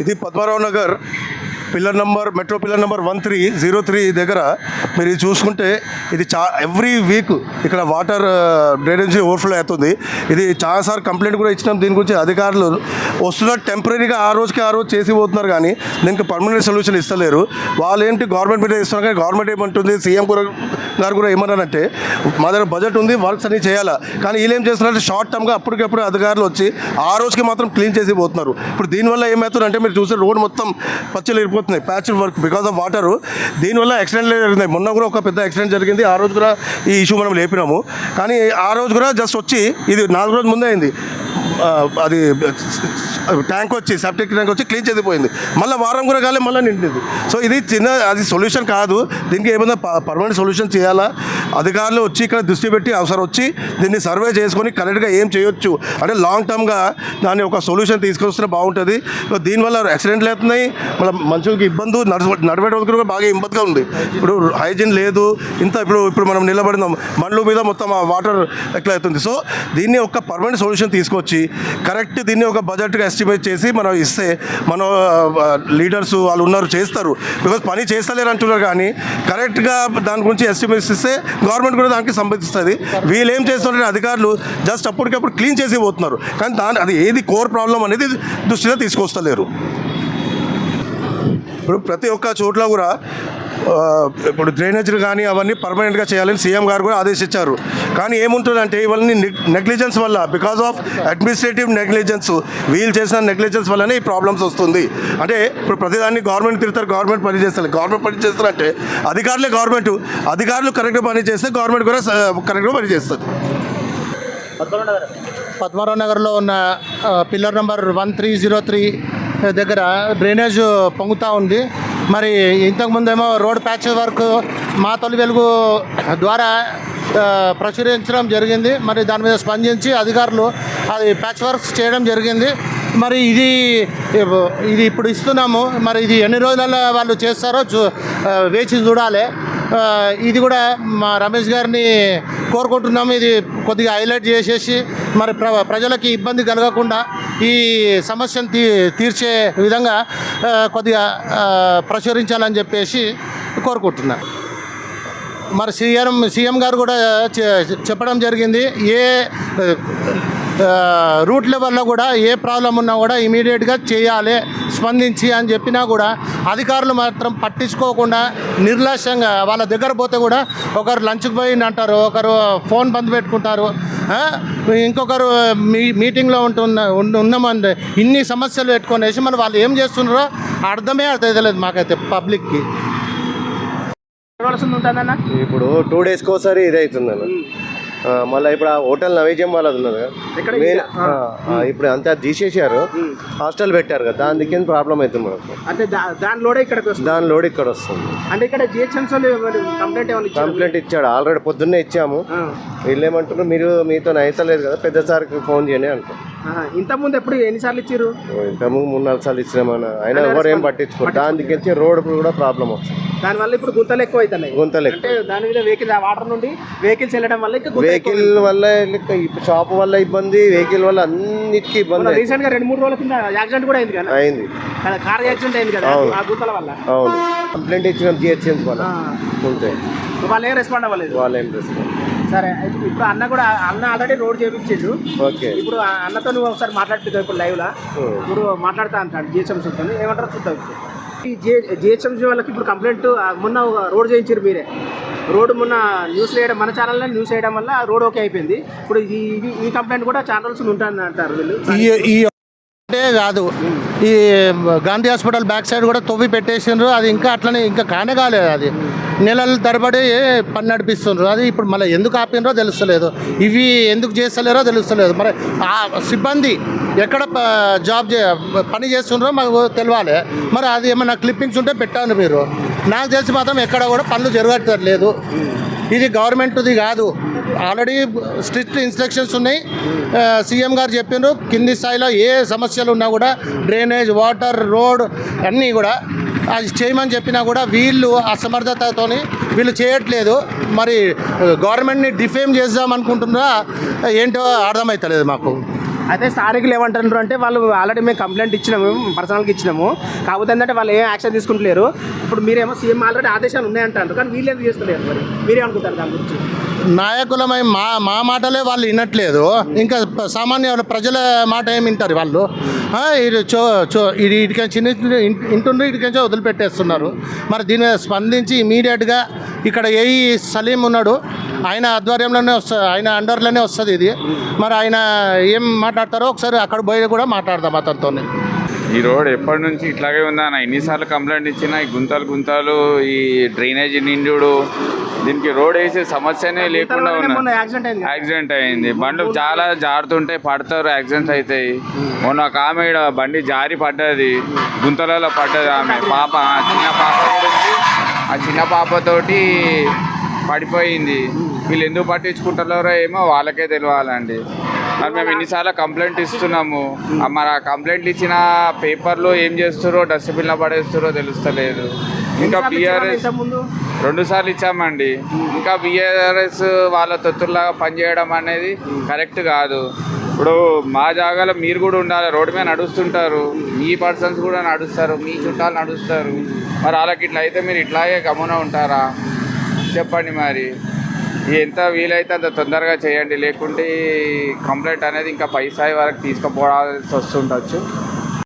ఇది Padmarao Nagar metro pillar number 1303 దగ్గర మీరు ఇది చూసుకుంటే ఇది ఎవ్రీ వీక్ ఇక్కడ వాటర్ డ్రైనేజ్ ఓవర్ఫ్లో అవుతుంది. ఇది చాలాసార్లు కంప్లైంట్ కూడా ఇచ్చినాం. దీని గురించి అధికారులు వస్తున్న టెంపరీగా ఆ రోజు చేసి పోతున్నారు, కానీ దీనికి పర్మనెంట్ సొల్యూషన్ ఇస్తలేరు. వాళ్ళు ఏంటి గవర్నమెంట్ మీద ఇస్తున్నారు, కానీ గవర్నమెంట్ ఏమంటుంది, సీఎం గారు కూడా ఏమన్నారంటే మా దగ్గర బడ్జెట్ ఉంది, వర్క్స్ అన్ని చేయాలా, కానీ వీళ్ళు ఏం చేస్తున్నారంటే షార్ట్ టర్మ్గా అప్పటికప్పుడు అధికారులు వచ్చి ఆ రోజుకి మాత్రం క్లీన్ చేసి పోతున్నారు. ఇప్పుడు దీనివల్ల ఏమవుతుందంటే మీరు చూసే రోడ్ మొత్తం పచ్చలు ఇరిపోతున్నాయి, patch work because of water. దీనివల్ల యాక్సిడెంట్లు జరిగినాయి. మొన్న కూడా ఒక పెద్ద యాక్సిడెంట్ జరిగింది. ఆ రోజు కూడా ఈ ఇష్యూ మనం లేపినాము, కానీ ఆ రోజు కూడా జస్ట్ వచ్చి ఇది 4 రోజుల ముందే అయింది. అది సెప్టిక్ ట్యాంక్ వచ్చి క్లీన్ చేసిపోయింది. మళ్ళీ వారం కూడా కాలే, మళ్ళీ నిండింది. సో ఇది అది సొల్యూషన్ కాదు. దీనికి ఏమైనా పర్మనెంట్ సొల్యూషన్ చేయాలా, అధికారులు వచ్చి ఇక్కడ దృష్టి పెట్టి అవసరం వచ్చి దీన్ని సర్వే చేసుకొని కరెక్ట్గా ఏం చేయొచ్చు అంటే లాంగ్ టర్మ్గా దాన్ని ఒక సొల్యూషన్ తీసుకొస్తే బాగుంటుంది. దీనివల్ల యాక్సిడెంట్లు అవుతున్నాయి, మళ్ళీ మనుషులకి ఇబ్బంది, నడిపేటోళ్ళకి కూడా బాగా ఇబ్బందిగా ఉంది. ఇప్పుడు హైజీన్ లేదు. ఇప్పుడు మనం నిలబడినాం బండ్ల మీద మొత్తం ఆ వాటర్ ఎట్లా అవుతుంది. సో దీన్ని ఒక పర్మనెంట్ సొల్యూషన్ తీసుకొచ్చి కరెక్ట్ దీన్ని ఒక బడ్జెట్గా ఎస్టిమేట్ చేసి మనం ఇస్తే మన లీడర్స్ వాళ్ళు ఉన్నారు చేస్తారు. బికాజ్ పని చేస్తలేరు అంటున్నారు, కానీ కరెక్ట్గా దాని గురించి ఎస్టిమేట్స్ ఇస్తే గవర్నమెంట్ కూడా దానికి సంబంధిస్తుంది. వీళ్ళు ఏం చేస్తున్నారంటే అధికారులు జస్ట్ అప్పటికప్పుడు క్లీన్ చేసి పోతున్నారు, కానీ అది ఏది కోర్ ప్రాబ్లం అనేది దృష్టిలో తీసుకొస్తలేరు. ఇప్పుడు ప్రతి ఒక్క చోట్ల కూడా ఇప్పుడు డ్రైనేజీలు కానీ అవన్నీ పర్మనెంట్గా చేయాలని సీఎం గారు కూడా ఆదేశించారు. కానీ ఏముంటుందంటే ఇవన్నీ నెగ్లిజెన్స్ వల్ల, బికాస్ ఆఫ్ అడ్మినిస్ట్రేటివ్ నెగ్లిజెన్స్, వీళ్ళు చేసిన నెగ్లిజెన్స్ వల్లనే ఈ ప్రాబ్లమ్స్ వస్తుంది. అంటే ఇప్పుడు ప్రతిదాన్ని గవర్నమెంట్ తిరుగుతారు, గవర్నమెంట్ పని చేస్తారు. గవర్నమెంట్ పని చేస్తారంటే అధికారులు కరెక్ట్గా పని చేస్తే గవర్నమెంట్ కూడా కరెక్ట్గా పని చేస్తుంది. పద్మారావు నగర్లో ఉన్న పిల్లర్ నెంబర్ 1303 దగ్గర డ్రైనేజ్ పొంగుతూ ఉంది. మరి ఇంతకుముందేమో రోడ్ ప్యాచ్ వర్క్ మా తొలి వెలుగు ద్వారా ప్రచురించడం జరిగింది. మరి దాని మీద స్పందించి అధికారులు అది ప్యాచ్ వర్క్స్ చేయడం జరిగింది. మరి ఇది ఇప్పుడు ఇస్తున్నాము. మరి ఇది ఎన్ని రోజులలో వాళ్ళు చేస్తారో వేచి చూడాలి. ఇది కూడా మా రమేష్ గారిని కోరుకుంటున్నాము. ఇది కొద్దిగా హైలైట్ చేసేసి మరి ప్రజలకి ఇబ్బంది కలగకుండా ఈ సమస్యను తీర్చే విధంగా కొద్దిగా ప్రచురించాలని చెప్పేసి కోరుకుంటున్నాను. మరి సీఎం గారు కూడా చెప్పడం జరిగింది, ఏ రూట్ లెవెల్లో కూడా ఏ ప్రాబ్లం ఉన్నా కూడా ఇమీడియట్గా చేయాలి స్పందించి అని చెప్పినా కూడా అధికారులు మాత్రం పట్టించుకోకుండా నిర్లక్ష్యంగా వాళ్ళ దగ్గర పోతే కూడా ఒకరు లంచ్కి పోయింది అంటారు, ఒకరు ఫోన్ బంద్ పెట్టుకుంటారు, ఇంకొకరు మీటింగ్లో ఉన్నామంటే ఇన్ని సమస్యలు పెట్టుకునేసి మరి వాళ్ళు ఏం చేస్తున్నారో అర్థమే అర్థం మాకైతే పబ్లిక్కి. ఇప్పుడు 2 డేస్కి ఒకసారి ఇది అవుతుందన్న. మళ్ళీ ఇప్పుడు ఆ హోటల్ నైవేద్యం వాళ్ళది ఉన్నది కదా, ఇప్పుడు అంతా తీసేసారు, హాస్టల్ పెట్టారు కదా, దాని దిక్కింది ప్రాబ్లం అవుతుంది మనకు. అంటే దాని లోడ్ ఇక్కడ వస్తుంది. అంటే ఇక్కడ కంప్లైంట్ ఇచ్చాడు ఆల్రెడీ, పొద్దున్నే ఇచ్చాము. వీళ్ళు ఏమంటున్నారు, మీతో అయితలేదు కదా, పెద్ద సార్కి ఫోన్ చేయని అంటారు. ఇంతకుముందు ఎన్నిసార్లు ఇచ్చారు? ఇంతకుముందు 3-4 సార్లు ఇచ్చినామన్నా, అయినా ఎవరు ఏం పట్టించుకోరు. దాని దిక్కించి రోడ్ కూడా ప్రాబ్లం వస్తుంది. దానివల్ల ఇప్పుడు గుంతలు ఎక్కువ అవుతున్నాయి. దాని మీద వెహికల్ వాటర్ నుండి వెహికల్స్ వెళ్ళడం వల్ల వెహికల్ వల్ల షాప్ వల్ల ఇబ్బంది, వెహికల్ వల్ల అన్నిటికీ ఇబ్బంది. రీసెంట్ గా 2-3 రోజుల కింద యాక్సిడెంట్ కూడా అయింది కదా, కార్ యాక్సిడెంట్ అయింది కదా ఆ గుంతల వల్ల. అవును, కంప్లైంట్ ఇచ్చిన జిహెచ్ఎం వల్ల వాళ్ళు ఏం రెస్పాండ్ అవ్వలేదు. సరే, ఇప్పుడు అన్న ఆల్రెడీ రోడ్ చేయించిండు. ఓకే, ఇప్పుడు అన్నతో నువ్వు ఒకసారి మాట్లాడుతుంది ఇప్పుడు లైవ్ లా. ఇప్పుడు మాట్లాడుతా అంటాడు జిహెచ్ఎంసీ తో, ఏమంటారు చూద్దాం. ఈ జిహెచ్ఎంసీ వాళ్ళకి ఇప్పుడు కంప్లైంట్ మొన్న రోడ్ చేయించారు మీరే. రోడ్ మొన్న న్యూస్ వేయడం, మన ఛానల్లో న్యూస్ వేయడం వల్ల రోడ్ ఓకే అయిపోయింది. ఇప్పుడు ఈ కంప్లైంట్ కూడా ఛానల్స్ ఉంటాయని అంటారు వీళ్ళు. అంటే కాదు, ఈ గాంధీ హాస్పిటల్ బ్యాక్ సైడ్ కూడా తవ్వి పెట్టేసిండ్రు. అది ఇంకా అట్లనే ఇంకా కాలేదు. అది నెలల తరబడి పని నడిపిస్తుండ్రు. అది ఇప్పుడు మళ్ళీ ఎందుకు ఆపినరో తెలుస్తలేదు, ఇవి ఎందుకు చేస్తలేరో తెలుస్తలేదు. మరి ఆ సిబ్బంది ఎక్కడ పని చేస్తుండ్రో మాకు తెలియాలి. మరి అది ఏమన్నా క్లిప్పింగ్స్ ఉంటే పెట్టండి మీరు. నాకు తెలిసి మాత్రం ఎక్కడ కూడా పనులు జరగట్లేదు. ఇది గవర్నమెంట్ది కాదు, ఆల్రెడీ స్ట్రిక్ట్ ఇన్స్ట్రక్షన్స్ ఉన్నాయి. సీఎం గారు చెప్పిండ్రు, కింది స్థాయిలో ఏ సమస్యలు ఉన్నా కూడా డ్రైనేజ్, వాటర్, రోడ్ అన్నీ కూడా అది చేయమని చెప్పినా కూడా వీళ్ళు అసమర్థతతో వీళ్ళు చేయట్లేదు. మరి గవర్నమెంట్ని డిఫేమ్ చేద్దాం అనుకుంటున్నా ఏంటో అర్థమవుతలేదు మాకు. అయితే స్థానికులు ఏమంటున్నారు అంటే వాళ్ళు ఆల్రెడీ మేము కంప్లైంట్ ఇచ్చినాము, పర్సనల్గా ఇచ్చినాము, కాకపోతే ఏంటంటే వాళ్ళు ఏం యాక్షన్ తీసుకుంటలేరు. ఇప్పుడు మీరేమో సీఎం ఆల్రెడీ ఆదేశాలు ఉన్నాయంటారు, కానీ వీళ్ళు ఎందుకు చేస్తలేరు? మరి మీరే అనుకుంటారు దాని గురించి? నాయకులమై మా మాటలే వాళ్ళు వినట్లేదు, ఇంకా సామాన్య ప్రజల మాట ఏమి వింటారు వాళ్ళు? ఇటుక చిన్న ఇంటుండ్రు ఇటుకంచే వదిలిపెట్టేస్తున్నారు. మరి దీని మీద స్పందించి ఇమీడియట్గా ఇక్కడ ఏఈ సలీం ఉన్నాడు, ఆయన ఆధ్వర్యంలోనే వస్తుంది, ఆయన అండర్లోనే వస్తుంది ఇది. మరి ఆయన ఏం మాట్లాడతారో ఒకసారి అక్కడ పోయి కూడా మాట్లాడదాం అతనితో. ఈ రోడ్ ఎప్పటి నుంచి ఇట్లాగే ఉందా? ఎన్నిసార్లు కంప్లైంట్ ఇచ్చినా ఈ గుంతలు ఈ డ్రైనేజీ నిండుడు, దీనికి రోడ్ వేసే సమస్యనే లేకుండా ఉన్నా. యాక్సిడెంట్ అయింది, బండ్లు చాలా జారుతుంటాయి, పడతారు, యాక్సిడెంట్స్ అవుతాయి. మొన్న ఒక ఆమె ఈడ బండి జారి పడ్డది, గుంతలలో పడ్డది ఆమె పాప, చిన్న పాప గురించి. ఆ చిన్న పాపతోటి పడిపోయింది. వీళ్ళు ఎందుకు పట్టించుకుంటున్నారో ఏమో వాళ్ళకే తెలియాలండి. మరి మేము ఎన్నిసార్లు కంప్లైంట్ ఇస్తున్నాము, మరి ఆ కంప్లైంట్లు ఇచ్చిన పేపర్లో ఏం చేస్తారో, డస్ట్బిన్లో పడేస్తారో తెలుస్తలేదు. ఇంకా బీఆర్ఎస్ 2 సార్లు ఇచ్చామండి. ఇంకా బీఆర్ఎస్ వాళ్ళ తొత్తుల్లాగా పనిచేయడం అనేది కరెక్ట్ కాదు. ఇప్పుడు మా జాగాలో మీరు కూడా ఉండాలి, రోడ్డు మీద నడుస్తుంటారు, మీ పర్సన్స్ కూడా నడుస్తారు, మీ చుట్టాలు నడుస్తారు. మరి వాళ్ళకి ఇట్లా అయితే మీరు ఇట్లాగే గమనం ఉంటారా? చెప్పండి. మరి ఎంత వీలైతే అంత తొందరగా చేయండి, లేకుంటే కంప్లైంట్ అనేది ఇంకా పై స్థాయి వరకు తీసుకుపోవాల్సి వస్తుండొచ్చు.